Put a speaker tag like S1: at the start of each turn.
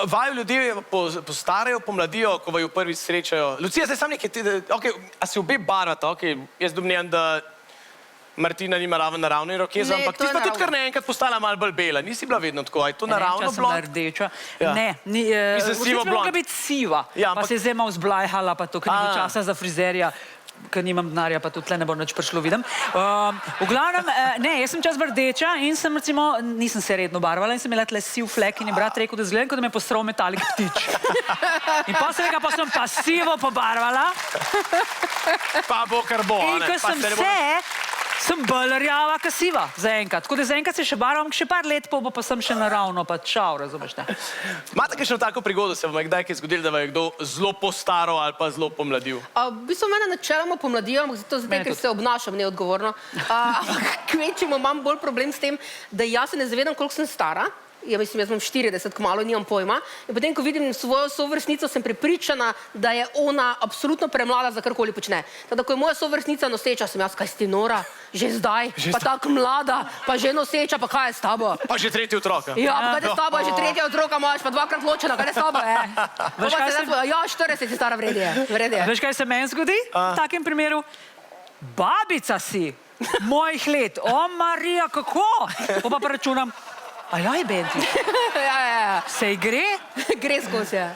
S1: Vaju ljudje postarajo, pomladijo, ko vaju prvič srečajo. Lucija, zdaj sam nekaj, a se obe barvata, jaz domnevam, da Martina nima naravne irokeze, ampak ti pa tudi kar naenkrat postala malo bolj bela. Nisi bila vedno tako, je to naravno blond?
S2: Včasih bila rdeča. Ne, včasih bi mogla biti siva, pa se je zdaj malo zblajhala, pa to, ker ni bilo časa za frizerja, ker nimam denarja, pa tudi tle ne bo nič prišlo, vidim. V glavnem, ne, jaz sem čas rdeča in sem recimo, nisem se redno barvala in sem imela tle siv flek in je brat rekel, da zgledam, kot da me je postral metalik ptič. In pa sem rekla, pa sem pa sivo pobarvala.
S1: Pa bo kar bo,
S2: ne? In ko sem bolj rjava, ka siva, zaenkrat. Tako da zaenkrat se še barvam, še par let, pa sem še naravno, pa čau, razumeš, ne?
S1: Imate kakšno tako prigodo, se vam je kdaj kaj zgodilo, da vam je kdo zelo postaral ali pa zelo pomladil?
S3: V bistvu mene načeloma pomladijo, ampak zato zdaj, ker se obnašam neodgovorno. Ampak kvečemo imam bolj problem s tem, da jaz se ne zavedam, koliko sem stara. Ja, mislim, jaz imam 40, kmalu nimam pojma. In potem, ko vidim svojo sovrstnico, sem prepričana, da je ona absolutno premlada za karkoli počne. Tako, ko je moja sovrstnica noseča, sem jaz, kaj si ti nora? Že zdaj? Pa tako mlada, pa že noseča, pa kaj je s tabo?
S1: Pa že tretji otrok.
S3: Ja, pa kaj je s tabo? Že tretja otroka imaš, pa dvakrat ločena, kaj je s tabo? Ja, 40 si stara vredje.
S2: Veš, kaj se meni zgodi v takem primeru? Babica si mojih let. O, Marija, kako? Pa računam. A jaj, Benti.
S3: Ja.
S2: Sej gre?
S3: Gre skozi, ja.